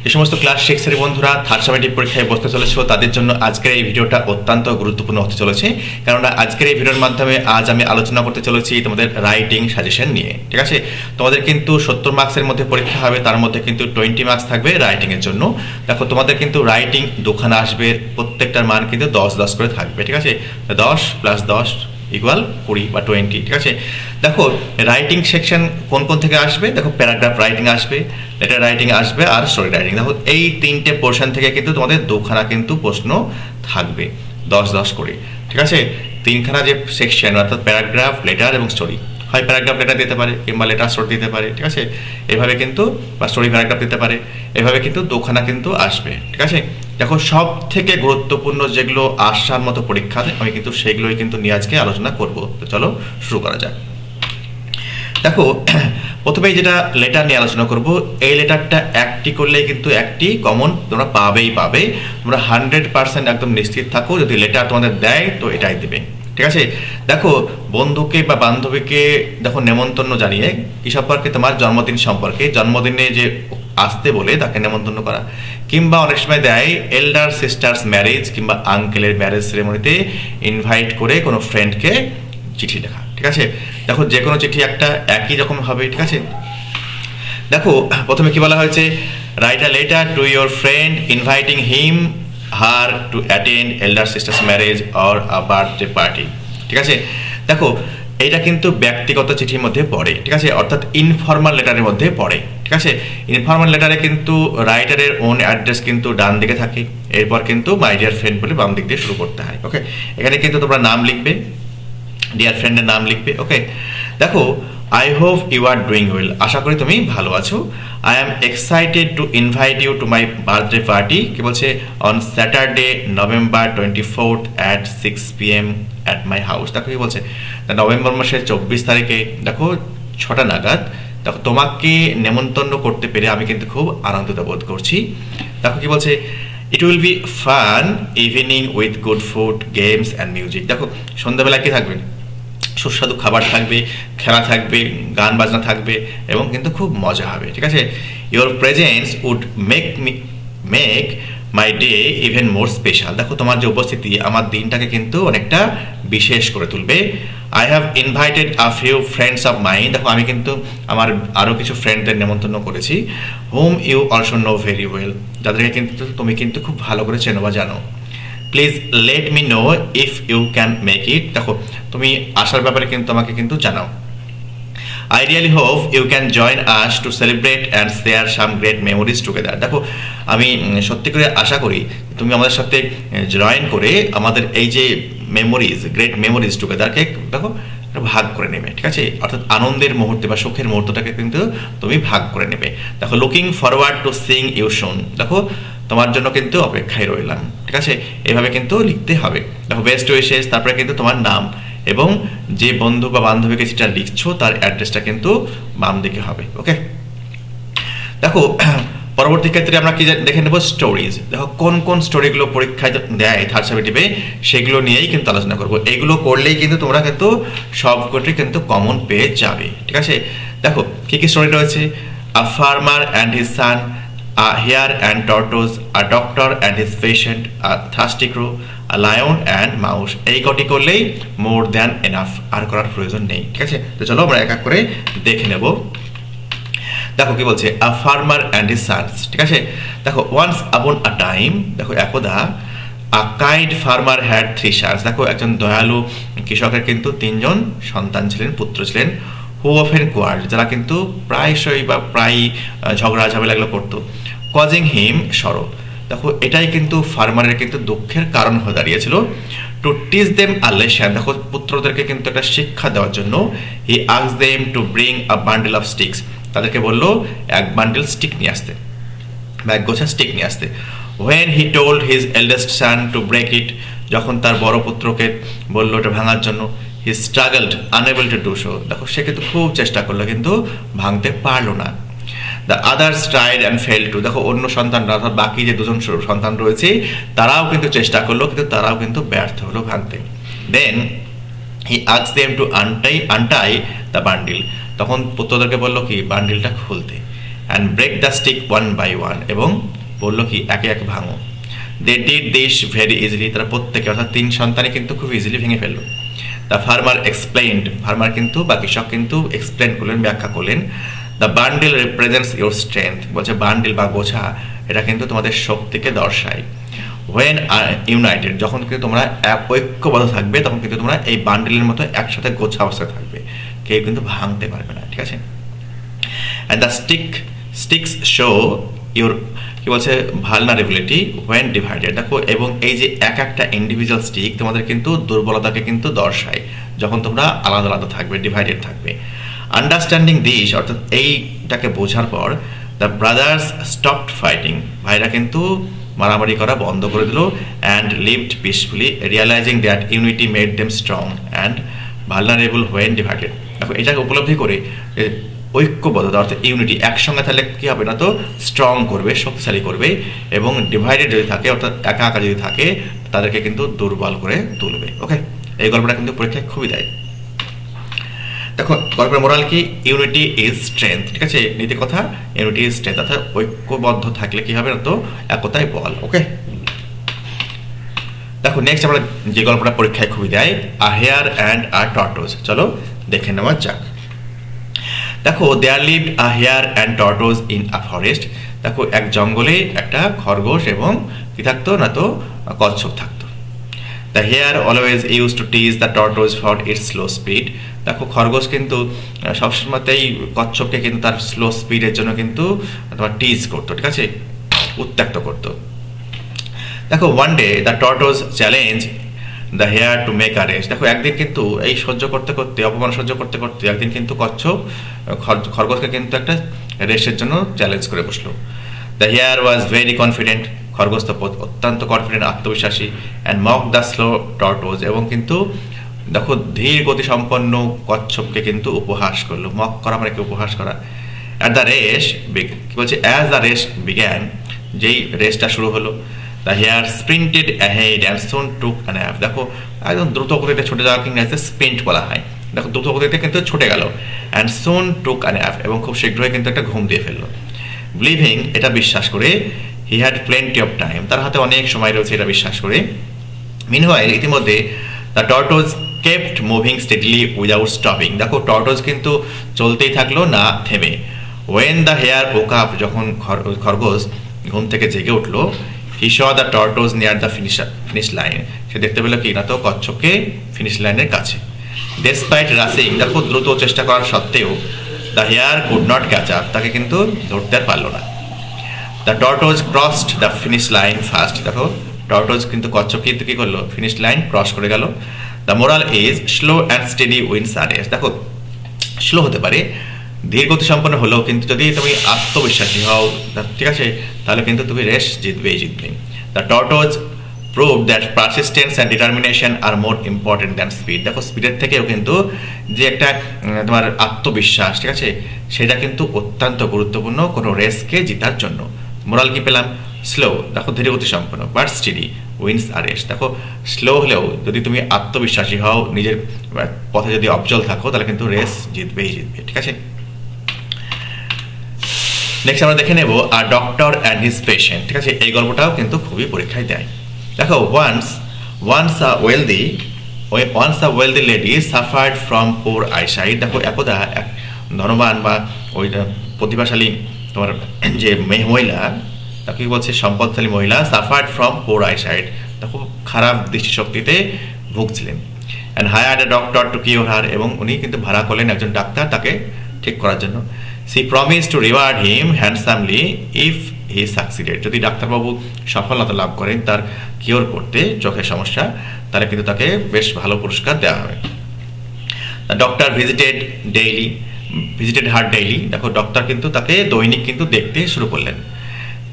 যে সমস্ত ক্লাস 6 এর বন্ধুরা থার্ড সামেটিভ পরীক্ষায় বসতে চলেছো তাদের জন্য আজকের এই ভিডিওটা অত্যন্ত গুরুত্বপূর্ণ হতে চলেছে, কারণ আজকের এই ভিডিওর মাধ্যমে আজ আমি আলোচনা করতে চলেছি তোমাদের রাইটিং সাজেশন নিয়ে। ঠিক আছে, তোমাদের কিন্তু 70 মার্কসের মধ্যে পরীক্ষা হবে, তার মধ্যে কিন্তু 20 মার্কস থাকবে রাইটিং এর জন্য। দেখো তোমাদের কিন্তু রাইটিং দুখানা আসবে, প্রত্যেকটার মান কিন্তু 10 করে থাকবে। ঠিক আছে, 10 + 10 ইকুয়াল 20 বা 20। ঠিক আছে, দেখো রাইটিং সেকশন কোন কোন থেকে আসবে, দেখো প্যারাগ্রাফ রাইটিং আসবে, লেটার রাইটিং আসবে আর স্টোরি রাইটিং। দেখো এই তিনটে পোর্শন থেকে কিন্তু তোমাদের দুখানা কিন্তু প্রশ্ন থাকবে 10 করে। ঠিক আছে, তিনখানা যে সেকশন অর্থাৎ প্যারাগ্রাফ, লেটার এবং স্টোরি, হয় প্যারাগ্রাফ লেটার দিতে পারে কিংবা লেটার স্টোরি দিতে পারে। ঠিক আছে, এভাবে কিন্তু বা স্টোরি প্যারাগ্রাফ দিতে পারে, এভাবে কিন্তু দুখানা কিন্তু আসবে। ঠিক আছে, দেখো সব থেকে গুরুত্বপূর্ণ যেগুলো আসার মতো পরীক্ষা আমি কিন্তু সেগুলোই কিন্তু নিয়ে আজকে আলোচনা করব। তো চলো শুরু করা যাক। দেখো প্রথমেই যেটা লেটার নিয়ে আলোচনা করব, এই লেটারটা একটি করলেই কিন্তু একটি কমন তোমরা পাবে। তোমরা 100% একদম নিশ্চিত থাকো, যদি লেটার তোমাদের দেয় তো এটাই দেবে। ঠিক আছে, দেখো বন্ধুকে বা বান্ধবীকে দেখো নেমন্তন্ন জানিয়ে কি সম্পর্কে, তোমার জন্মদিন সম্পর্কে, জন্মদিনে যে আসতে বলে তাকে নেমন্তন্ন করা, কিংবা অনেক সময় দেয় এল্ডার সিস্টার্স ম্যারেজ কিংবা আঙ্কেলের ম্যারেজ সেরেমনিতে ইনভাইট করে কোনো ফ্রেন্ডকে চিঠি লেখা। ঠিক আছে, দেখো যে কোনো চিঠি একটা একই রকম হবে। ঠিক আছে, দেখো প্রথমে কি বলা হয়েছে, write a letter to your friend inviting him her to attend এল্ডার sister's marriage or a birthday party. ঠিক আছে, দেখো এইটা কিন্তু ব্যক্তিগত চিঠির মধ্যে পড়ে। ঠিক আছে, অর্থাৎ ইনফর্মাল লেটারের মধ্যে পড়ে। ঠিক আছে, ইনফর্মাল লেটারে কিন্তু রাইটারের ওন অ্যাড্রেস কিন্তু ডান দিকে থাকে, এরপর কিন্তু মাই ডিয়ার ফ্রেন্ড বলে বাম দিক দিয়ে শুরু করতে হয়। ওকে, এখানে কিন্তু তোমরা নাম লিখবে, ডিয়ার ফ্রেন্ডের নাম লিখবে। ওকে, দেখো I hope you are doing well, আশা করি তুমি ভালো আছো। I am excited to invite you to my birthday party, কি বলছে, on Saturday November 24th at 6 PM at my house. দেখো কি বলছে, নভেম্বর মাসের 24 তারিখে দেখো 6টা নাগাদ দেখো তোমাকে নেমন্তন্ন করতে পেরে আমি কিন্তু খুব আনন্দিত বোধ করছি। দেখো কি বলছে, it will be fun evening with good food games and music. দেখো সন্ধ্যাবেলা কি থাকবে, সুস্বাদু খাবার থাকবে, খেলা থাকবে, গান বাজনা থাকবে এবং কিন্তু খুব মজা হবে। ঠিক আছে, your presence would make my day even more special. দেখো তোমার যে উপস্থিতি আমার দিনটাকে কিন্তু অনেকটা বিশেষ করে তুলবে। I have invited a few friends of mind, দেখো আমি কিন্তু আমার আরও কিছু ফ্রেন্ডদের নেমন্তন্ন করেছি, hmm you also know very well, যাদেরকে কিন্তু তুমি কিন্তু খুব ভালো করে চেনো বা জানো। Please let me know if you can make it, দেখো তুমি আসার ব্যাপারে কিন্তু আমাকে কিন্তু জানাও। I really hope you can join us to celebrate and share some great memories together. দেখো আমি সত্যি করে আশা করি তুমি আমাদের সাথে জয়েন করে আমাদের এই যে মেমোরিজ, গ্রেট মেমোরিজ টুগেদারকে দেখো ভাগ করে নেবে। ঠিক আছে, অর্থাৎ আনন্দের মুহূর্তে বা সুখের মুহূর্তটাকে কিন্তু তুমি ভাগ করে নেবে। দেখো looking forward to seeing you soon, দেখো তোমার জন্য কিন্তু অপেক্ষায় রইলাম। ঠিক আছে, এভাবে কিন্তু লিখতে হবে। দেখো বেস্ট উইশেস, তারপরে কিন্তু তোমার নাম এবং যে বন্ধু বা বান্ধবীকে যেটা লিখছো তার অ্যাড্রেসটা কিন্তু বাম দিকে হবে। ওকে, দেখো পরবর্তী ক্ষেত্রে আমরা কি দেখে নেব, স্টোরিজ। দেখো কোন কোন স্টোরিগুলো পরীক্ষায় দেয় থার্ড সামেটিভে সেগুলো নিয়েই কিন্তু আলোচনা করব। এইগুলো করলেই কিন্তু তোমরা কিন্তু সবকটি কিন্তু কমন পেয়ে যাবে। ঠিক আছে, দেখো কি কি স্টোরি রয়েছে, আ farmer and his son, a hare and tortoise, a doctor and his patient, a thirsty crow, a lion and mouse। এই কটি করলেই মোর দ্যান এনাফ, আর করার প্রয়োজন নেই। ঠিক আছে, তো চলো আমরা এক এক করে দেখে নেব। দেখো কি বলছে, a farmer and his sons. ঠিক আছে, দেখো ওয়ান্স আপন আ টাইম, দেখো একদা a kind farmer had 3 sons। দেখো একজন দয়ালু কৃষকের কিন্তু 3জন সন্তান ছিলেন, পুত্র ছিলেন। হু অফেন কোয়ার্ড, যারা কিন্তু প্রায়শই বা প্রায় ঝগড়া ঝামেলা এগুলো করতো। কজিং হিম সরো, দেখো এটাই কিন্তু ফার্মারের কিন্তু দুঃখের কারণ হয়ে দাঁড়িয়েছিল। To teach them a lesson, দেখো পুত্রদেরকে কিন্তু একটা শিক্ষা দেওয়ার জন্য হি asked them to bring a bundle of sticks, তাদেরকে বললো এক বান্ডেল স্টিক নিয়ে আসতে বা এক গোছা স্টিক নিয়ে আসতে। When he told his eldest son to break it, যখন তার বড় পুত্রকে বললো এটা ভাঙার জন্য, he struggled unable to do so, দেখো সে কিন্তু খুব চেষ্টা করলো কিন্তু ভাঙতে পারলো না। The others tried and fail to, দেখো অন্য সন্তানরা অর্থাৎ বাকি যে 2জন সন্তান রয়েছে তারাও কিন্তু চেষ্টা করলো কিন্তু তারাও কিন্তু ব্যর্থ হলো ভাঙতে। Then he asked them to untie the bundle, তখন পুত্রদেরকে বললো কি বান্ডিলটা খুলতে। And break the stick one by one, এবং বললো কি একে এক ভাঙো। They did this very easily, তারা প্রত্যেকে অর্থাৎ 3 সন্তানই কিন্তু খুব ইজিলি ভেঙে ফেললো। দ্য ফার্মার এক্সপ্লেইনড, ফার্মার কিন্তু বা কৃষক কিন্তু এক্সপ্লেন করলেন, ব্যাখ্যা করলেন। The bundle represents your strength, বলছে বান্ডেল বা গোছা এটা কিন্তু তোমাদের শক্তিকে দর্শায়। হোয়েন ইউনাইটেড, যখন কিন্তু তোমরা ঐক্যবদ্ধ থাকবে তখন কিন্তু তোমরা এই বান্ডেলের মতো একসাথে গোছা অবস্থায় থাকবে, কেউ কিন্তু ভাঙতে পারবে না, ঠিক আছে। And the sticks show your, কি বলছে, ভালনারেবিলিটি হোয়েন ডিভাইডেড, দেখো, এবং এই যে একটা ইন্ডিভিজুয়াল স্টিক তোমাদের কিন্তু দুর্বলতাকে কিন্তু দর্শায় যখন তোমরা আলাদা আলাদা থাকবে, ডিভাইডেড থাকবে। আন্ডারস্ট্যান্ডিং দিস, অর্থাৎ এইটাকে বোঝার পর দ্য ব্রাদার্স স্টপড ফাইটিং, ভাইরা কিন্তু মারামারি করা বন্ধ করে দিল। And lived peacefully realising that unity made them strong and vulnerable when divided. দেখো, এটাকে উপলব্ধি করে ঐক্যবদ্ধতা অর্থাৎ ইউনিটি একসঙ্গে থাকলে কী হবে না তো স্ট্রং করবে, শক্তিশালী করবে, এবং ডিভাইডেড যদি থাকে অর্থাৎ একা একা যদি থাকে তাদেরকে কিন্তু দুর্বল করে তুলবে। ওকে, এই গল্পটা কিন্তু পরীক্ষায় খুবই দেয়। দেখো, গল্পের মোরাল কি? ইউনিটি ইজ স্ট্রেংথ, ঠিক আছে, নীতি কথা, ইউনিটি ইজ স্ট্রেংথ, অর্থাৎ ঐক্যবদ্ধ থাকলে কি হবে না তো একতায় বল। ওকে, দেখো নেক্সট আমরা যে গল্পটা পরীক্ষায় খুবই দেয়, আ হেয়ার অ্যান্ড আ টর্টোজ, চলো দেখে নেওয়া যাক। দেখো, there lived a hare and tortoise in a forest, দেখো এক জঙ্গলে একটা খরগোশ এবং কি থাকতো না তো কচ্ছপ থাকতো। The hare always use to tease the tortoise for its slow speed, দেখো খরগোশ কিন্তু সবসময়তেই কচ্ছপকে কিন্তু তার স্লো স্পিডের জন্য কিন্তু তোমার টিজ করতো, ঠিক আছে, উত্ত্যক্ত করতো। দেখো, one day the tortoise challenge the hare to make a rest, দেখো একদিন কিন্তু এই সহ্য করতে করতে, অপমান সহ্য করতে করতে একদিন কিন্তু কচ্ছপ খরগোশকে কিন্তু একটা রেস্টের জন্য চ্যালেঞ্জ করে বসলো। The hare was very confident, খরগোশ তো অত্যন্ত কনফিডেন্ট, আত্মবিশ্বাসী। And mock the slow tortoise, এবং কিন্তু দেখো ধীর গতি সম্পন্ন কচ্ছপকে কিন্তু উপহাস করলো। মক করা মানে কি? উপহাস করা। অ্যাট দ্য রেস, কি বলছে, অ্যাজ দ্য রেস বিগ্যান, যেই রেসটা শুরু হলো, the hare sprinted ahead and soon took a nap, দেখো একদম দ্রুত গতিতে ছুটে যাওয়া ইংরেজিতে স্প্রিন্ট বলা হয়, দেখো দ্রুত গতিতে কিন্তু ছুটে গেল। And soon took a app, এবং খুব শীঘ্রই কিন্তু একটা ঘুম দিয়ে ফেললো। বিলিভিং, এটা বিশ্বাস করে, he had plenty of time, তার হাতে অনেক সময় রয়েছে এটা বিশ্বাস করে। মিনওয়াইল, ইতিমধ্যে the tortoise kept moving steadily without stopping, দেখো টর্টোজ কিন্তু চলতেই থাকলো না থেমে। When the hare woke up, যখন খরগোশ ঘুম থেকে জেগে উঠলো, he saw the tortoise near the finish line, সে দেখতে পেল কি না তো কচ্ছপকে ফিনিশ লাইনের কাছে। ডেসপাইট রাসিং, দেখো দ্রুত চেষ্টা করার সত্ত্বেও the hare could not catch up, তাকে কিন্তু ধরতে আর পারলো না। The tortoise crossed the finish line first, দেখো টর্টোজ কিন্তু কচ্ছপ কিন্তু কি করলো, ফিনিশ লাইন ক্রস করে গেল। The moral is slow and steady wins a race, দেখো স্লো হতে পারে, ধীর গতি সম্পন্ন হলেও কিন্তু যদি তুমি আত্মবিশ্বাসী হও, ঠিক আছে, তাহলে কিন্তু তুমি রেস জিতবেই জিতবে। The tortoise prove that persistence and determination are more important than speed, দেখো স্পিডের থেকেও কিন্তু যে একটা তোমার আত্মবিশ্বাস, ঠিক আছে, সেটা কিন্তু অত্যন্ত গুরুত্বপূর্ণ কোনো রেসকে জেতার জন্য। মোরাল কি পেলাম? স্লো, দেখো ধীর গতি সম্পন্ন, but steady wins a race, দেখো স্লো হলেও যদি তুমি আত্মবিশ্বাসী হও, নিজের পথে যদি অবিচল থাকো, তাহলে কিন্তু রেস জিতবেই জিতবে, ঠিক আছে। নেক্সট আমরা দেখে নেব আর ডক্টর অ্যান্ড হিজ পেশেন্ট, ঠিক আছে, এই গল্পটাও কিন্তু খুবই পরীক্ষায় দেয়। দেখো, once a wealthy lady suffered from poor eyesight, দেখো একদা এক ধনবান বা ওই প্রতিভাশালী তোমার যে মহিলা, তাকে কি বলছে, সম্পদশালী মহিলা, সাফার্ড ফ্রম পোর আইসাইট, দেখো খারাপ দৃষ্টিশক্তিতে ভুগছিলেন। And hired a doctor to cure her, এবং উনি কিন্তু ভাড়া করলেন একজন ডাক্তার তাকে ঠিক করার জন্য। She promise to reward him handsomely if he succeeded, যদি ডাক্তারবাবু সফলতা লাভ করেন তার কিওর করতে চোখের সমস্যা, তাহলে কিন্তু তাকে বেশ ভালো পুরস্কার দেওয়া হবে। The doctor visited her daily, দেখো ডক্টর কিন্তু তাকে দৈনিক কিন্তু দেখতে শুরু করলেন।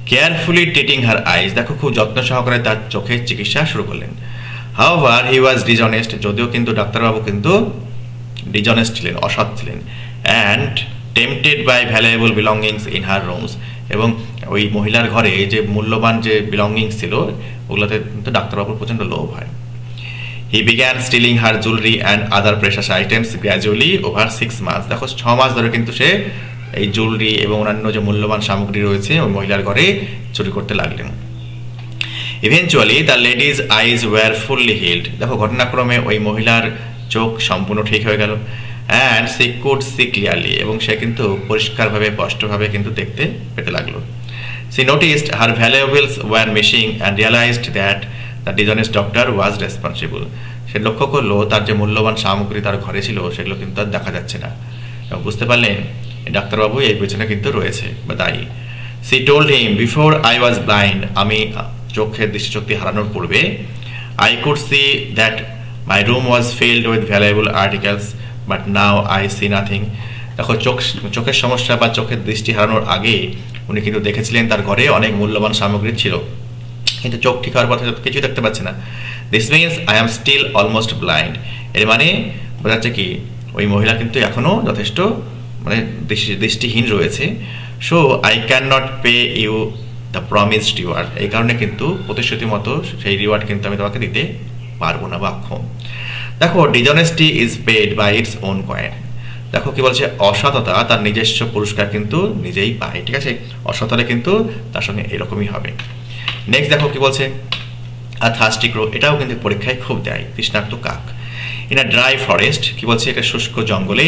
কেয়ারফুলি ট্রিটিং হার আইজ, দেখো খুব যত্ন সহকারে তার চোখের চিকিৎসা শুরু করলেন। হাউএভার হি ওয়াজ ডিসঅনেস্ট, যদিও কিন্তু ডাক্তারবাবু কিন্তু ডিসঅনেস্ট ছিলেন, অসৎ ছিলেন। And tempted by valuable belongings in her rooms, এবং ওই মহিলার ঘরে যে মূল্যবান যে বিলঙ্গিংস ছিল ওগুলোতে কিন্তু ডাক্তারবাবুর প্রচণ্ড লোভ হয়। He began stealing her jewellery and other precious items gradually over 6 months, দেখো 6 মাস ধরে কিন্তু সে এই জুয়েলারি এবং অন্যান্য যে মূল্যবান সামগ্রী রয়েছে ওই মহিলার ঘরে চুরি করতে লাগলেন। Eventually the lady's eyes were fully healed. দেখো ঘটনাক্রমে ওই মহিলার চোখ সম্পূর্ণ ঠিক হয়ে গেল। And she could see clearly, এবং সে কিন্তু পরিষ্কারভাবে স্পষ্টভাবে কিন্তু দেখতে পেতে লাগলো। She noticed her valuables were missing and realised that the dishonest doctor was responsible. সে লক্ষ্য করলো তার যে মূল্যবান সামগ্রী তার ঘরে ছিল সেগুলো কিন্তু আর দেখা যাচ্ছে না, এবং বুঝতে পারলেন ডাক্তারবাবু এই পেছনে কিন্তু রয়েছে বা দায়ী। She told him before I was blind, আমি চোখের দৃষ্টিশক্তি হারানোর পূর্বে I could see that my room was filled with valuable articles but now I see nothing. দেখো চোখের সমস্যা বা চোখের দৃষ্টি হারানোর আগে উনি কিন্তু দেখেছিলেন তার ঘরে অনেক মূল্যবান সামগ্রী ছিল, কিন্তু চোখ ঠিক হওয়ার পর কিছুই দেখতে পাচ্ছে না। This means I am still almost blind. এর মানে বোঝা যাচ্ছে কি ওই মহিলা কিন্তু এখনও যথেষ্ট মানে দৃষ্টিহীন রয়েছে। So I cannot pay you the promised reward, এই কারণে কিন্তু প্রতিশ্রুতি মতো সেই রিওয়ার্ড কিন্তু আমি তোমাকে দিতে পারবো না বা অক্ষম। দেখো dishonesty is paid by its own coin. দেখো কি বলছে, অসততা তার নিজস্ব পুরস্কার কিন্তু নিজেই পায়, ঠিক আছে। অসতলে কিন্তু তার সঙ্গে এরকমই হবে। নেক্সট দেখো কি বলছে, আর থার্স্টি ক্রো, এটাও কিন্তু পরীক্ষায় খুব দেয়, তৃষ্ণার্ত কাক। ইন আ ড্রাই ফরেস্ট, কি বলছে, এটা শুষ্ক জঙ্গলে,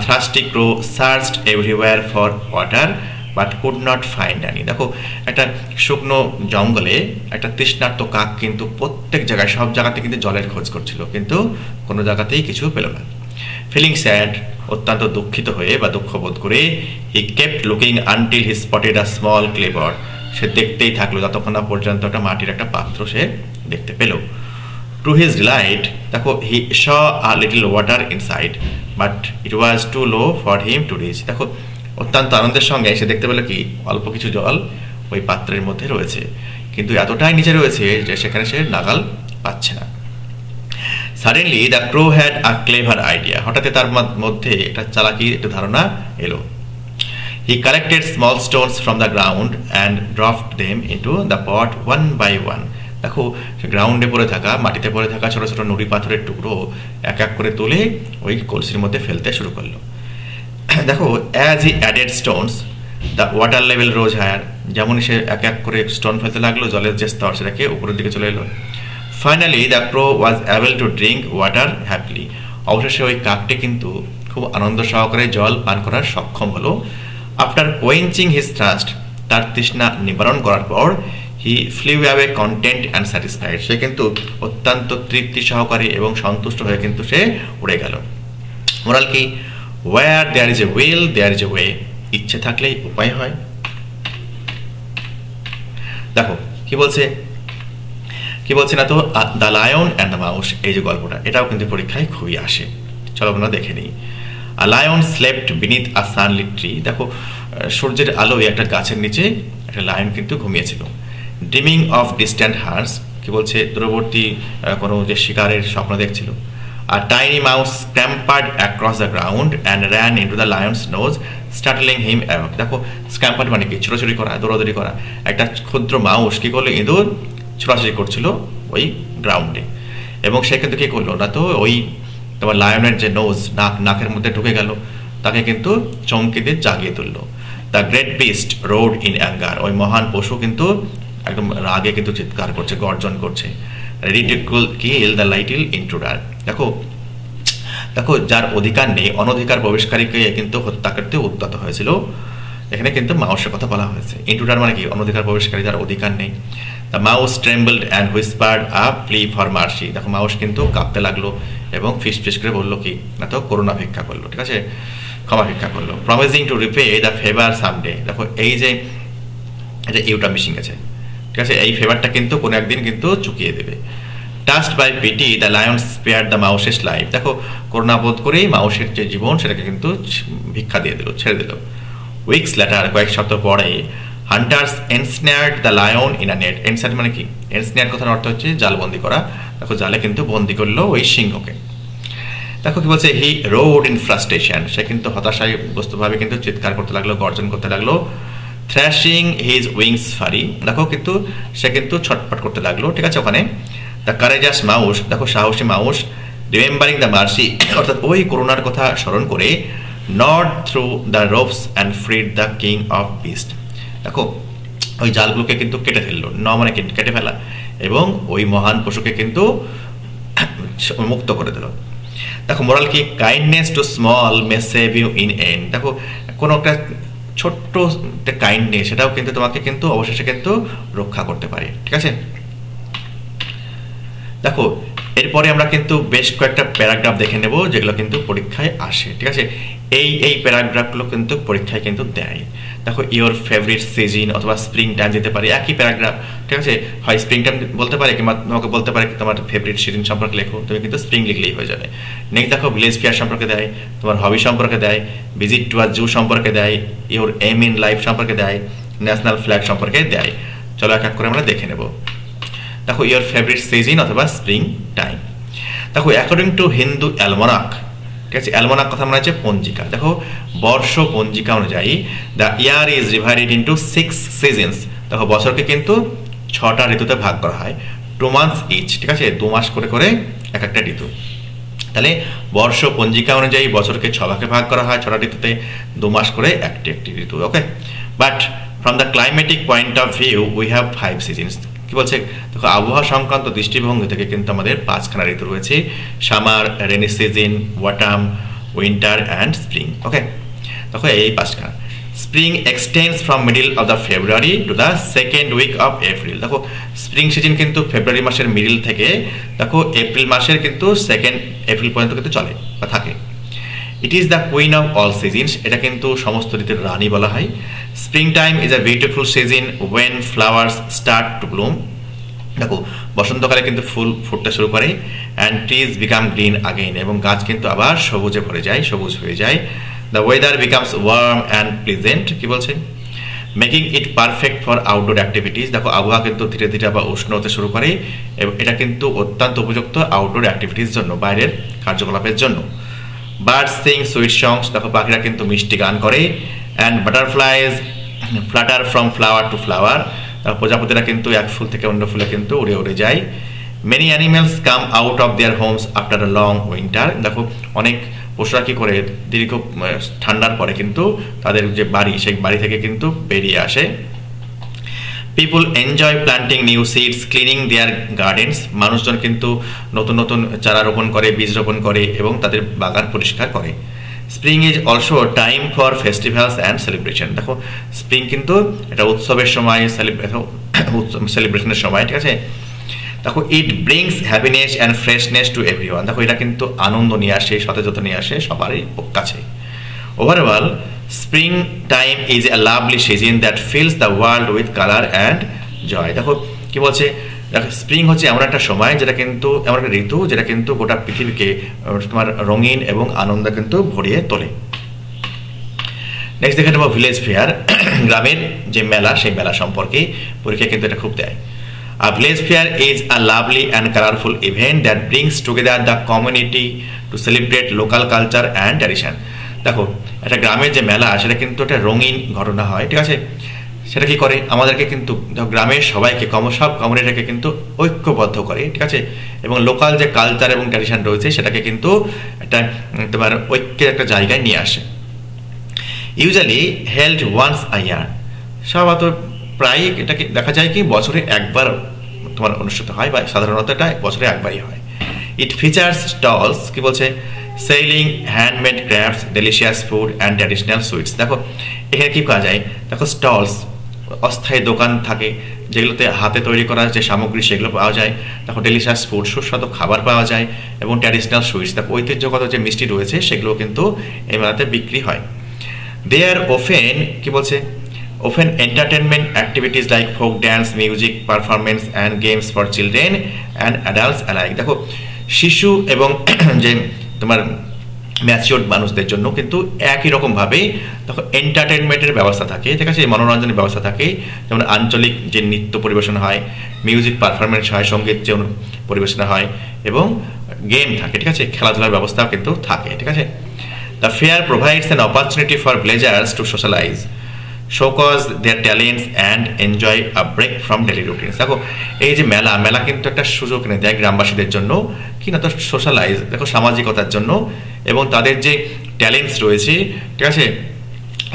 thirsty crow searched everywhere for water but could not find any. দেখো একটা শুকনো জঙ্গলে একটা তৃষ্ণার্ত কাক কিন্তু প্রত্যেক জায়গায় সব জায়গাতে কিন্তু জলের খোঁজ করছিল, কিন্তু কোনো জায়গাতেই কিছু পেল না। ফিলিং স্যাড, অত্যন্ত দুঃখিত হয়ে বা দুঃখ বোধ করে, he kept looking until he spotted a small clay pot. সে দেখতেই থাকলো যতক্ষণ না পর্যন্ত একটা মাটির একটা পাত্র সে দেখতে পেল। টু হিজ ডিলাইট, দেখো he saw a little water inside but it was too low for him to reach. দেখো অত্যন্ত আনন্দের সঙ্গে সে দেখতে পেল কি অল্প কিছু জল ওই পাত্রের মধ্যে রয়েছে, কিন্তু এতটাই নিচে রয়েছে যে সেখানে সে নাগাল পাচ্ছে না। Suddenly the crow had a clever idea, হঠাৎ তার মধ্যে একটা চালাকির একটা ধারণা এলো। He collected small stones from the ground and dropped them into the pot one by one. দেখো গ্রাউন্ডে পড়ে থাকা, মাটিতে পড়ে থাকা ছোটো ছোটো নুড়ি পাথরের টুকরো এক এক করে তুলে ওই কলসির মধ্যে ফেলতে শুরু করলো। দেখো as he added stones the water level rose higher, যেমন সে এক এক করে স্টোন ফেলতে লাগলো জলের যে স্তর সেটাকে উপরের দিকে চলে এলো। Finally the crow was able to drink water happily, অবশেষে ওই কাকটি কিন্তু খুব আনন্দ সহকারে জল পান করার সক্ষম হলো। আফটার কোয়েঞ্চিং হিজ থ্রাস্ট, তার তৃষ্ণা নিবারণ করার পর, he flew away content and satisfied, সে কিন্তু অত্যন্ত তৃপ্তি সহকারে এবং সন্তুষ্ট হয়ে কিন্তু সে উড়ে গেল। মোরাল কি, where there is a will there is a way, ইচ্ছে থাকলেই উপায় হয়। দেখো কি বলছে না তো, the lion and the mouse, এই যে গল্পটা এটাও কিন্তু পরীক্ষায় খুবই আসে। চলো আমরা দেখে নিই। আ লায়ন স্লেপ্ট বিনিথ আ সানলিট ট্রি, দেখো সূর্যের আলোয় একটা গাছের নিচে একটা লায়ন কিন্তু ঘুমিয়েছিল। ড্রিমিং অফ ডিস্ট্যান্ট হার্স, কি বলছে দূরবর্তী কোনো যে শিকারের স্বপ্ন দেখছিল। A tiny mouse scampered across the ground and ran into the lion's nose startling him awake. দেখো স্ক্যাম্পার্ড মানে কি, ছোটাছুটি করা, দৌড়াদৌড়ি করা। একটা ক্ষুদ্র মাউস কি করলো, ইঁদুর ছোটাছুটি করছিল ওই গ্রাউন্ডে, এবং সে কিন্তু কি করলো না তো ওই তোমার লায়নের যে নোজ, নাকের মধ্যে ঢুকে গেল, তাকে কিন্তু চমকে দিয়ে জাগিয়ে তুললো। The great beast road in anger, ওই মহান পশু কিন্তু একদম রাগে কিন্তু চিৎকার করছে, গর্জন করছে। Ready to kill the little intruder, দেখো যার অধিকার নেই অনধিকার প্রবেশকারীকে কিন্তু হত্যা করতে উদ্যত হয়েছিল। এখানে কিন্তু মাউসের কথা বলা হয়েছে। ইন্ট্রুডার মানে কি, অনধিকার প্রবেশকারী যার অধিকার নেই। The mouse trembled and whispered a plea for mercy, দেখো মাউস কিন্তু কাঁপতে লাগলো এবং ফিস করে বললো কি না তো করুণা ভিক্ষা করলো, ঠিক আছে, ক্ষমা ভিক্ষা করলো। Promising to repay the favour someday, দেখো এই যে এটা ইউটা মিসিং আছে, ঠিক আছে, এই ফেভারটা কিন্তু কোনো একদিন কিন্তু চুকিয়ে দেবে। Touched by pity the lion spare the mouse's life, দেখো করুণা বোধ করেই মাউসের যে জীবন সেটাকে কিন্তু ভিক্ষা দিয়ে দিল, ছেড়ে দিল। উইকস লেটার, কয়েক সপ্তাহ পরে, hunters ensnared the lion in a net. Ensnare মানে কি, এনস্নেয়ার কথার অর্থ হচ্ছে জালবন্দি করা। দেখো জালে কিন্তু বন্দি করলো ওই সিংহকে। দেখো কি বলছে, হি রোড ইন ফ্রাস্ট্রেশন, সে কিন্তু হতাশায় বস্তুভাবে কিন্তু চিৎকার করতে লাগলো, গর্জন করতে লাগলো। থ্র্যাশিং হিজ উইংস ফারি, দেখো কিন্তু সে কিন্তু ছটফট করতে লাগলো, ঠিক আছে। ওখানে দ্য কারেজাস মাউস, দেখো সাহসী মাউস, রিমেম্বারিং দ্য মার্সি, অর্থাৎ ওই করুণার কথা স্মরণ করে, not through the ropes and ফ্রিড the king of beast. দেখো ওই জালগুলোকে কিন্তু কেটে ফেললো, মানে কেটে ফেলা, এবং ওই মহান পশুকে কিন্তু মুক্ত করে দিল। দেখো মোরাল কি, kindness to small may save you in end. দেখো কোনো একটা ছোট্ট একটা কাইন্ডনেস, সেটাও কিন্তু তোমাকে কিন্তু অবশেষে কিন্তু রক্ষা করতে পারে, ঠিক আছে। দেখো এরপরে আমরা কিন্তু বেশ কয়েকটা প্যারাগ্রাফ দেখে নেব যেগুলো কিন্তু পরীক্ষায় আসে, ঠিক আছে। এই প্যারাগ্রাফগুলো কিন্তু পরীক্ষায় কিন্তু দেয়। দেখো ইওর ফেভারিট সিজন অথবা স্প্রিং টাইম দিতে পারে, একই প্যারাগ্রাফ, ঠিক আছে। হয় স্প্রিং টাইম বলতে পারে, কিংবা তোমাকে বলতে পারে তোমার ফেভারিট সিজন সম্পর্কে লেখো, তুমি কিন্তু স্প্রিং লিখলেই হয়ে যাবে। নেক্সট দেখো ভিলেজ ফেয়ার সম্পর্কে দেয়, তোমার হবি সম্পর্কে দেয়, ভিজিট টু আ জু সম্পর্কে দেয়, ইওর এম ইন লাইফ সম্পর্কে দেয়, ন্যাশনাল ফ্ল্যাগ সম্পর্কে দেয়। চলো এক এক করে আমরা দেখে নেব। দেখো ইওর ফেভারিট সিজন অথবা স্প্রিং টাইম। দেখো অ্যাকর্ডিং টু হিন্দু অ্যালমানাক, ঠিক আছে, অ্যালমানাক কথা মনে হচ্ছে পঞ্জিকা। দেখো বর্ষ পঞ্জিকা অনুযায়ী the year is divided into 6 seasons. দেখো বছরকে কিন্তু 6টা ঋতুতে ভাগ করা হয়, 2 months ইচ, ঠিক আছে, 2 মাস করে করে এক একটা ঋতু। তাহলে বর্ষ পঞ্জিকা অনুযায়ী বছরকে 6 ভাগে ভাগ করা হয়, 6টা ঋতুতে, 2 মাস করে একটি একটি ঋতু, okay. But from the climatic point of view we have 5 seasons. কি বলছে, দেখো আবহাওয়া সংক্রান্ত দৃষ্টিভঙ্গি থেকে কিন্তু আমাদের 5খানা ঋতু রয়েছে, summer, rainy season, autumn, winter and spring, okay. দেখো এই 5খানা। Spring extends from middle of the February to the second week of April. দেখো স্প্রিং সিজন কিন্তু ফেব্রুয়ারি মাসের মিডল থেকে দেখো এপ্রিল মাসের কিন্তু 2 এপ্রিল পর্যন্ত কিন্তু চলে বা থাকে। It is the queen of all seasons, এটা কিন্তু সমস্ত ঋতুর রানী বলা হয়। Spring time is a beautiful season when flowers start to bloom. দেখো বসন্তকালে কিন্তু ফুল ফুটতে শুরু করে, and trees become green again, এবং গাছ কিন্তু আবার সবুজে ভরে যায়, সবুজ হয়ে যায়। The weather becomes warm and pleasant, কি বলছে, making it perfect for outdoor activities. দেখো আবহাওয়া কিন্তু ধীরে ধীরে আবার উষ্ণ হতে শুরু করে, এবং এটা কিন্তু অত্যন্ত উপযুক্ত আউটডোর অ্যাক্টিভিটিস জন্য, বাইরের কার্যকলাপের জন্য। বার্ডস সিং সুইট সংস, দেখো পাখিরা কিন্তু মিষ্টি গান করে। And butterflies flutter from flower to flower, প্রজাপতিরা কিন্তু এক ফুল থেকে অন্য ফুলে কিন্তু উড়ে উড়ে যায়। Many animals come out of their homes after a long winter. দেখো অনেক পশুরা কি করে দীর্ঘ ঠান্ডার পরে কিন্তু তাদের যে বাড়ি, সেই বাড়ি থেকে কিন্তু বেরিয়ে আসে। People enjoy planting new seeds, cleaning their gardens. মানুষজন কিন্তু নতুন নতুন চারা রোপণ করে, বীজ রোপণ করে এবং তাদের বাগান পরিষ্কার করে। Spring is also time for festivals and celebration. দেখো স্প্রিং কিন্তু এটা উৎসবের সময়, সেলিব্রেশনের সময়, ঠিক আছে। দেখো ইট brings happiness and freshness to everyone. দেখো এটা কিন্তু আনন্দ নিয়ে আসে, সতেজতা নিয়ে আসে সবারই কাছে। Overall spring time is a lovely season that fills the world with colour and joy. দেখো কি বলছে, দেখো স্প্রিং হচ্ছে এমন একটা সময় যেটা কিন্তু, এমন একটা ঋতু যেটা কিন্তু গোটা পৃথিবীকে তোমার রঙিন এবং আনন্দ কিন্তু ভরিয়ে তোলে। নেক্সট দেখে নেব ভিলেজ ফেয়ার, গ্রামের যে মেলা, সেই মেলা সম্পর্কে পরীক্ষা কিন্তু এটা খুব দেয়। A village fair is a lovely and colorful event that brings together the community to celebrate local culture and tradition. দেখো একটা গ্রামের যে মেলা, সেটা কিন্তু একটা রঙিন ঘটনা হয়, ঠিক আছে। সেটা কি করে, আমাদেরকে কিন্তু গ্রামের সবাইকে, সব কমিউনিটিকে কিন্তু ঐক্যবদ্ধ করে, ঠিক আছে, এবং লোকাল যে কালচার এবং ট্র্যাডিশন রয়েছে সেটাকে কিন্তু একটা তোমার ঐক্যের একটা জায়গায় নিয়ে আসে। ইউজুয়ালি হেল্ড ওয়ান্স আ ইয়ার, স্বভাবত প্রায় এটাকে দেখা যায় কি বছরে একবার তোমার অনুষ্ঠিত হয়, বা সাধারণত এটা বছরে একবারই হয়। ইট ফিচার্স স্টলস, কি বলছে, selling handmade crafts, delicious food and traditional sweets. দেখো এখানে কি পাওয়া যায়, দেখো স্টলস, অস্থায়ী দোকান থাকে যেগুলোতে হাতে তৈরি করা যে সামগ্রী সেগুলো পাওয়া যায়। দেখো ডেলিশিয়াস ফুড, সুস্বাদু খাবার পাওয়া যায়, এবং ট্র্যাডিশনাল সুইটস, দেখো ঐতিহ্যগত যে মিষ্টি রয়েছে সেগুলো কিন্তু এই মেলাতে বিক্রি হয়। দেয়ার ওফেন, কি বলছে, often entertainment activities like folk dance, music, performance and games for children and adults alike. দেখো শিশু এবং যে তোমার ম্যাচিওর মানুষদের জন্য কিন্তু একই রকমভাবে দেখো এন্টারটেনমেন্টের ব্যবস্থা থাকে, ঠিক আছে, মনোরঞ্জনের ব্যবস্থা থাকে। যেমন আঞ্চলিক যে নৃত্য পরিবেশন হয়, মিউজিক পারফরমেন্স হয়, সঙ্গীত যে পরিবেশনা হয়, এবং গেম থাকে, ঠিক আছে, খেলাধুলার ব্যবস্থাও কিন্তু থাকে, ঠিক আছে। The fair provides an opportunity for villagers to socialise, showcase their talents and enjoy a break from daily routines. দেখো এই যে মেলা কিন্তু একটা সুযোগ এনে দেয় গ্রামবাসীদের জন্য, কি না, তো সোশ্যালাইজ, দেখো সামাজিকতার জন্য, এবং তাদের যে ট্যালেন্টস রয়েছে, ঠিক আছে,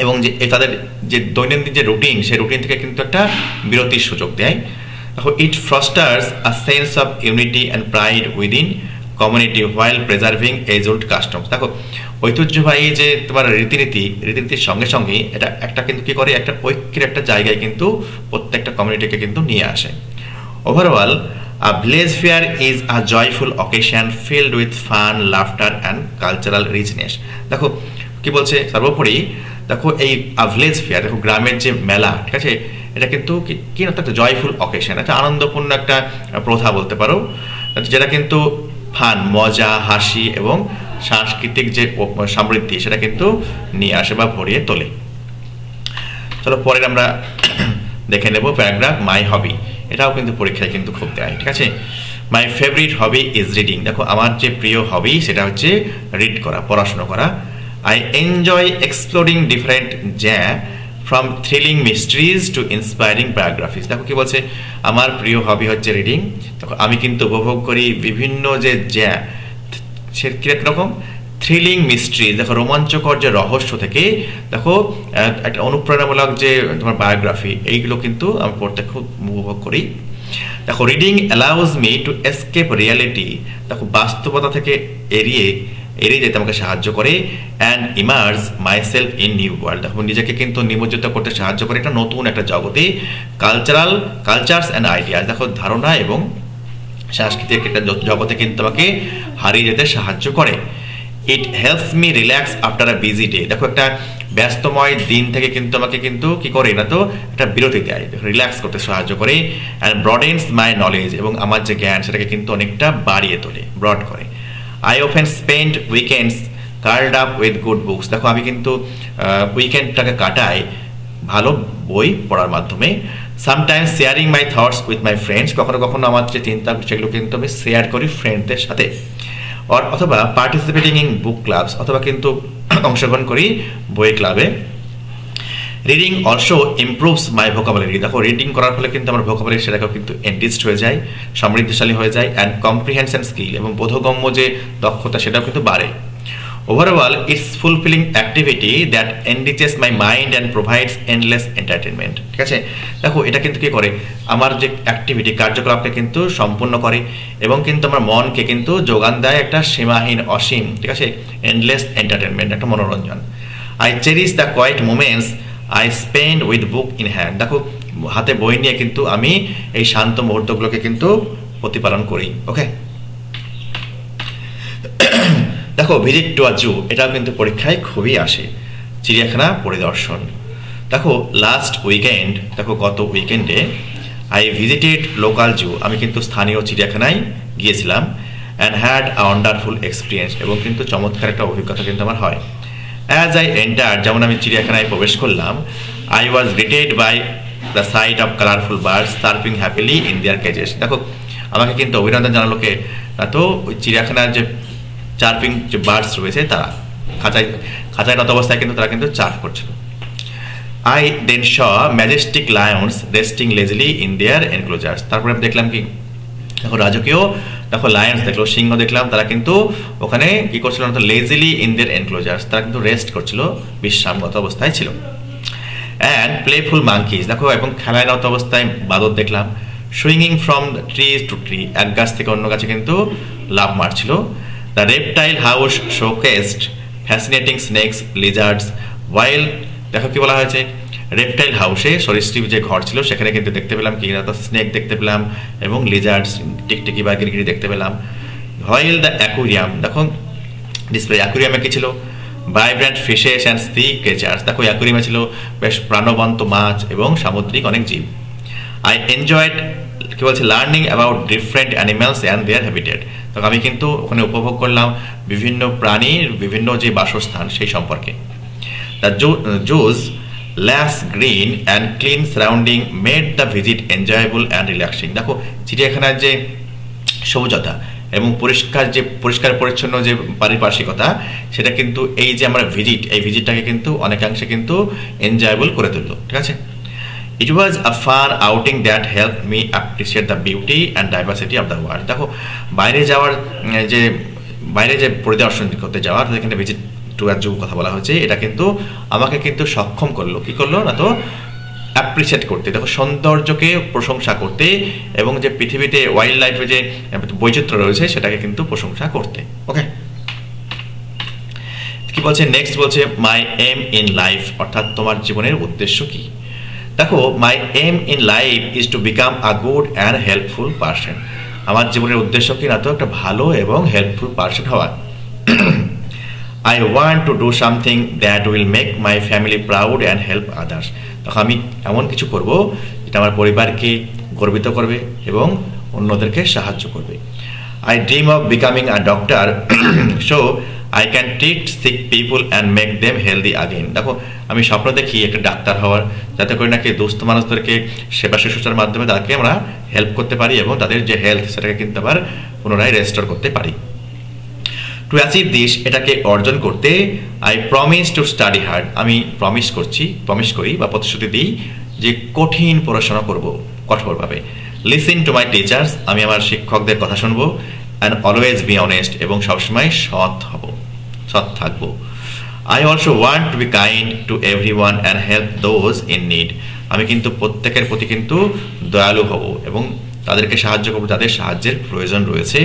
এবং যে তাদের যে দৈনন্দিন যে রুটিন, সেই রুটিন থেকে কিন্তু একটা বিরতির সুযোগ দেয়। দেখো it fosters a sense of unity and pride within community while preserving age old customs. দেখো ঐতিহ্যবাহী যে তোমার রীতিনীতির সঙ্গে সঙ্গে এটা একটা কিন্তু কী করে, একটা ঐক্যের একটা জায়গায় কিন্তু প্রত্যেকটা কমিউনিটিকে কিন্তু নিয়ে আসে। Overall a village fair is a joyful occasion filled with fun, laughter and cultural richness। দেখো কি বলছে, সর্বোপরি দেখো এই ভিলেজ ফেয়ার, দেখো গ্রামের যে মেলা, ঠিক আছে, এটা কিন্তু কি একটা জয়ফুল অকেশন, একটা আনন্দপূর্ণ একটা প্রথা বলতে পারো, যেটা কিন্তু ফান, মজা, হাসি এবং সাংস্কৃতিক যে সমৃদ্ধি সেটা কিন্তু নিয়ে আসে বা ভরিয়ে তোলে। চলো পরের আমরা দেখে নেব প্যারাগ্রাফ মাই হবি। এটাও কিন্তু পরীক্ষায় কিন্তু খুব দেয়, ঠিক আছে। My favourite hobby is reading. দেখো আমার যে প্রিয় হবি সেটা হচ্ছে রিড করা, পড়াশোনা করা। I enjoy exploring different from thrilling mysteries to inspiring biographies. দেখো কি বলছে, আমার প্রিয় হবি হচ্ছে রিডিং। দেখো আমি কিন্তু উপভোগ করি বিভিন্ন যে সে কীরকম থ্রিলিং মিস্ট্রিজ, দেখো রোমাঞ্চকর যে রহস্য থেকে দেখো একটা অনুপ্রেরণামূলক যে তোমার বায়োগ্রাফি, এইগুলো কিন্তু আমি পড়তে খুব উপভোগ করি। দেখো reading allows me to escape reality. দেখো বাস্তবতা থেকে এড়িয়ে যেতে আমাকে সাহায্য করে। And emerge myself in new world. দেখো নিজেকে কিন্তু নিমজ্জিত করতে সাহায্য করে একটা নতুন একটা জগতে, কালচার্স অ্যান্ড আইডিয়াস। দেখো ধারণা এবং সাংস্কৃতিক একটা জগতে কিন্তু আমাকে হারিয়ে যেতে সাহায্য করে। It helps me relax after a busy day. দেখো একটা ব্যস্তময় দিন থেকে কিন্তু আমাকে কিন্তু কি করে না, তো একটা বিরতি দেয়, রিল্যাক্স করতে সাহায্য করে। অ্যান্ড ব্রডেন্স মাই নলেজ, এবং আমার যে জ্ঞান সেটাকে কিন্তু অনেকটা বাড়িয়ে তোলে, ব্রড করে। I often spend weekends card up with good books. দেখো আমি কিন্তু উইকেন্ডটাকে কাটাই ভালো বই পড়ার মাধ্যমে। Sometimes sharing my thoughts with my friends. কখনো কখনো আমার যে চিন্তা সেগুলো কিন্তু আমি শেয়ার করি ফ্রেন্ডদের সাথে। অথবা পার্টিসিপেটিং ইন বুক ক্লাবস, অথবা কিন্তু অংশগ্রহণ করি বই ক্লাবে। রিডিং অলসো ইমপ্রুভস মাই ভোকাবুলারি। দেখো রিডিং করার ফলে কিন্তু আমার ভোকাবুলারি সেটাকেও কিন্তু এনরিচড হয়ে যায়, সমৃদ্ধশালী হয়ে যায়। অ্যান্ড কম্প্রিহেনশন স্কিল, এবং বোধগম্য যে দক্ষতা সেটাও কিন্তু বাড়ে। Overall it's fulfilling activity that এনরিচেস my mind and provides endless entertainment. ঠিক আছে, দেখো এটা কিন্তু কী করে, আমার যে অ্যাক্টিভিটি কার্যকলাপকে কিন্তু সম্পূর্ণ করে এবং কিন্তু আমার মনকে কিন্তু যোগান দেয় একটা সীমাহীন, অসীম, ঠিক আছে, এন্ডলেস এন্টারটেনমেন্ট, একটা মনোরঞ্জন। I cherish the quiet moments I spend with book in hand. দেখো হাতে বই নিয়ে কিন্তু আমি এই শান্ত মুহূর্তগুলোকে কিন্তু প্রতিপালন করি। ওকে, দেখো ভিজিট টু আ জু, এটাও কিন্তু পরীক্ষায় খুবই আসে, চিড়িয়াখানা পরিদর্শন। দেখো লাস্ট উইকেন্ড, দেখো গত উইকেন্ডে আই ভিজিটেড লোকাল জু, আমি কিন্তু স্থানীয় চিড়িয়াখানায় গিয়েছিলাম। And had a wonderful experience, এবং কিন্তু চমৎকার একটা অভিজ্ঞতা কিন্তু আমার হয়। অ্যাজ আই এন্টার, যেমন আমি চিড়িয়াখানায় প্রবেশ করলাম, I was greeted by the sight of colourful birds surfing happily in their cages. দেখো আমাকে কিন্তু অভিনন্দন জানালো কে, তো ওই চিড়িয়াখানার যে চার্পিং যে বার্ডস রয়েছে তারা খাঁচায় নত অবস্থায় কিন্তু তারা কিন্তু চার্প করছিল। I then saw majestic lions resting lazily in their enclosures. তারপরে দেখলাম কি, দেখো রাজকীয় দেখো লায়ন্স দেখলো, সিংহ দেখলাম, তারা কিন্তু ওখানে কি করছিল না, লেজিলি ইন দেয়ার এনক্লোজার্স, তারা কিন্তু রেস্ট করছিল, বিশ্রামগত অবস্থায় ছিল। অ্যান্ড প্লেফুল মাঙ্কিজ, দেখো এবং খেলায়রত অবস্থায় বাদর দেখলাম। সুইংিং ফ্রম ট্রি টু ট্রি, এক গাছ থেকে অন্য গাছে কিন্তু লাফ মারছিল। The reptile house showcased fascinating snakes lizards wild. দেখো কি বলা হয়েছে, রেপটাইল হাউসে সরীসৃপ যে ঘর ছিল সেখানে কিন্তু দেখতে পেলাম কি না, তো স্নেক দেখতে পেলাম এবং লিজার্ডস টিকটিকি বা গিরগিরি দেখতে পেলাম। হোয়াইল দ্য অ্যাকুরিয়াম, দেখো ডিসপ্লে অ্যাকুরিয়ামে কি ছিল, vibrant fishes and sea creatures. দেখো অ্যাকুরিয়ামে ছিল বেশ প্রাণবন্ত মাছ এবং সামুদ্রিক অনেক জীব। আই এনজয়েড কি বলছে, learning about different animals and their habitat. তো আমি কিন্তু ওখানে উপভোগ করলাম বিভিন্ন প্রাণীর বিভিন্ন যে বাসস্থান সেই সম্পর্কে। দ্য জুস ল্যাস green and clean surrounding made the visit enjoyable and relaxing. দেখো চিড়িয়াখানার যে সবুজতা এবং পরিষ্কার পরিচ্ছন্ন যে পারিপার্শ্বিকতা, সেটা কিন্তু এই যে আমরা এই ভিজিটটাকে কিন্তু অনেকাংশে কিন্তু এনজয়েবল করে তুললো। ঠিক আছে, it was a fun outing that help me appreciate the beauty and diversity of the world. দেখো বাইরে যে পরিদর্শন করতে যাওয়ার, এখানে ভিজিট টু অ্যাডজেক্টিভ কথা বলা হয়েছে, এটা কিন্তু আমাকে কিন্তু সক্ষম করলো, কি করলো না তো অ্যাপ্রিসিয়েট করতে, দেখো সৌন্দর্যকে প্রশংসা করতে এবং যে পৃথিবীতে ওয়াইল্ড লাইফে যে বৈচিত্র্য রয়েছে সেটাকে কিন্তু প্রশংসা করতে। ওকে, কি বলছে নেক্সট, বলছে মাই এম ইন লাইফ, অর্থাৎ তোমার জীবনের উদ্দেশ্য কি। দেখো my aim in life is to become a good and helpful person, আমার জীবনের উদ্দেশ্য কি না তো একটা ভালো এবং হেল্পফুল পারসন হওয়া। I want to do something that will make my family proud and help others, তখন আমি এমন কিছু করব যেটা আমার পরিবারকে গর্বিত করবে এবং অন্যদেরকে সাহায্য করবে। I dream of becoming a doctor so I can treat sick people and make them healthy again, দেখো আমি স্বপ্ন দেখি একটা ডাক্তার হওয়ার, যাতে করে নাকি দুস্থ মানুষদেরকে সেবা শুশ্রূষার মাধ্যমে তাদেরকে আমরা হেল্প করতে পারি এবং তাদের যে হেলথ সেটাকে কিন্তু আবার পুনরায় রেস্টোর করতে পারি। টু অ্যাচিভ দিস, এটাকে অর্জন করতে I promise to study hard, আমি প্রমিস করি বা প্রতিশ্রুতি দিই যে কঠিন পড়াশোনা করব কঠোরভাবে। লিসেন টু মাই টিচার্স, আমি আমার শিক্ষকদের কথা শুনবো। অ্যান্ড অলওয়েজ বি অনেস্ট, এবং সবসময় সৎ থাকবো। I also want to be kind to every one and help those in need, আমি কিন্তু প্রত্যেকের প্রতি কিন্তু দয়ালু হব এবং তাদেরকে সাহায্য করবো যাদের সাহায্যের প্রয়োজন রয়েছে।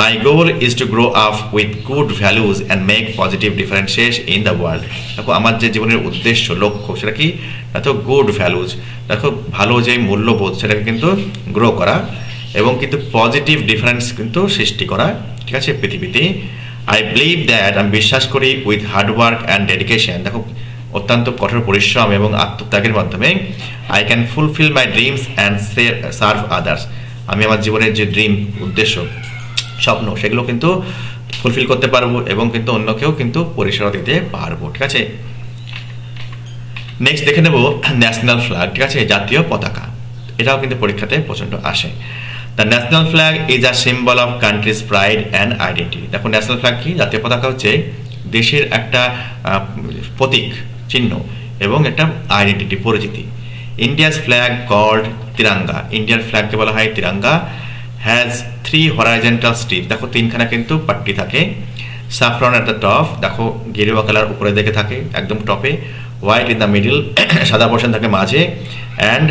My goal is to grow up with good values and make positive differences in the world, দেখো আমার যে জীবনের উদ্দেশ্য লক্ষ্য সেটা কি দেখো গুড ভ্যালুজ, দেখো ভালো যে মূল্যবোধ সেটাকে কিন্তু গ্রো করা এবং কিন্তু পজিটিভ ডিফারেন্স কিন্তু সৃষ্টি করা, ঠিক আছে পৃথিবীতে। আই বিলিভ দ্যাট, আমি বিশ্বাস করি উইথ হার্ডওয়ার্ক অ্যান্ড ডেডিকেশন, দেখো অত্যন্ত কঠোর পরিশ্রম এবং আত্মত্যাগের মাধ্যমে I can fulfil my dreams and serve others, আমি আমার জীবনের যে ড্রিম উদ্দেশ্য স্বপ্ন সেগুলো কিন্তু ফুলফিল করতে পারবো এবং কিন্তু অন্যকেও কিন্তু পরিষেবা দিতে পারবো, ঠিক আছে। নেক্সট দেখে নেব ন্যাশনাল ফ্ল্যাগ, ঠিক আছে জাতীয় পতাকা, এটাও কিন্তু পরীক্ষাতে প্রচণ্ড আসে। The national flag is a symbol of countries pride and identity, দেখো ন্যাশনাল ফ্ল্যাগ কি, জাতীয় পতাকা হচ্ছে দেশের একটা প্রতীক চিহ্ন এবং একটা আইডেন্টিটি পরিচিতি। ইন্ডিয়াস ফ্ল্যাগ কল্ড তিরঙ্গা, ইন্ডিয়ার ফ্ল্যাগকে বলা হয় তিরঙ্গা। হ্যাজ 3 হরাইজন্টাল স্ট্রিপ, দেখো 3খানা কিন্তু পাট্টি থাকে। সাফরন অ্যাট দ্য টপ, দেখো গেরুয়া কালার উপরে দিকে থাকে একদম টপে। হোয়াইট ইন দ্য মিডল, সাদা পোর্শন থাকে মাঝে। And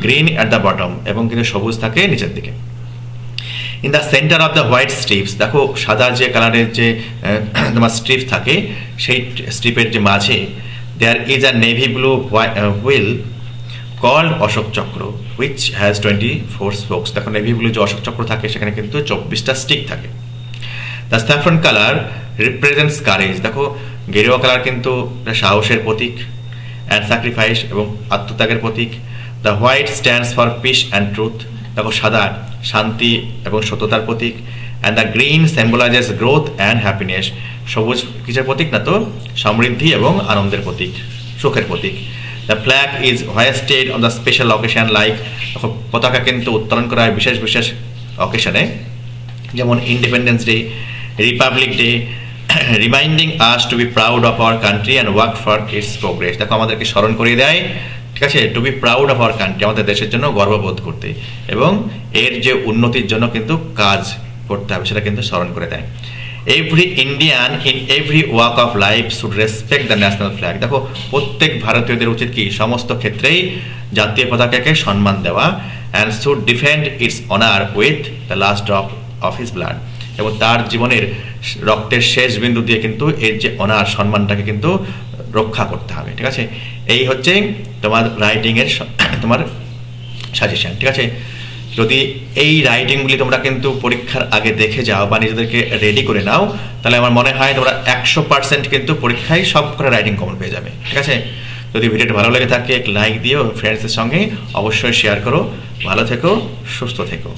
green at the bottom, এবং কিন্তু সবুজ থাকে নিচের দিকে। In the centre of the white strips, দেখো সাদা যে কালারের যে তোমার স্ট্রিপ থাকে সেই স্ট্রিপের যে মাঝে there is a navy blue wheel called Ashok Chakra which has 24 spokes, দেখো নেভি ব্লু যে অশোক চক্র থাকে সেখানে কিন্তু 24টা স্টিক থাকে। The saffron colour represents courage, দেখো গেরুয়া কালার কিন্তু সাহসের প্রতীক অ্যান্ড স্যাক্রিফাইস এবং আত্মত্যাগের প্রতীক। The white stands for peace and truth, দেখো সাদা শান্তি এবং সত্যতার প্রতীক। And the green symbolises growth and happiness, সবুজ কিসের প্রতীক না তো সমৃদ্ধি এবং আনন্দের প্রতীক, সুখের প্রতীক। The flag is hoisted on the special occasion like, পতাকা কিন্তু উত্তোলন করা হয় বিশেষ বিশেষ অকেশনে, যেমন independence day, republic day, reminding us to be proud of our country and work for its progress, দেখো আমাদেরকে স্মরণ করিয়ে দেয়, ঠিক আছে to be proud of our country, আমাদের দেশের জন্য গর্ববোধ করতে এবং এর যে উন্নতির জন্য কিন্তু কাজ করতে হবে সেটা কিন্তু স্মরণ করে দেয়। Every Indian in every walk of life should respect the national flag, দেখো প্রত্যেক ভারতীয়দের উচিত কি সমস্ত ক্ষেত্রেই জাতীয় পতাকাকে সম্মান দেওয়া। And should defend it's honour with the last drop of his blood, এবং তার জীবনের রক্তের শেষ বিন্দু দিয়ে কিন্তু এর যে অনার সম্মানটাকে কিন্তু রক্ষা করতে হবে, ঠিক আছে। এই হচ্ছে তোমার রাইটিংয়ের তোমার সাজেশন, ঠিক আছে। যদি এই রাইটিংগুলি তোমরা কিন্তু পরীক্ষার আগে দেখে যাও বা নিজেদেরকে রেডি করে নাও, তাহলে আমার মনে হয় তোমরা 100% কিন্তু পরীক্ষায় সব করে রাইটিং কমন পেয়ে যাবে, ঠিক আছে। যদি ভিডিওটা ভালো লেগে থাকে লাইক দিও, ফ্রেন্ডসদের সঙ্গে অবশ্যই শেয়ার করো। ভালো থেকো, সুস্থ থেকো।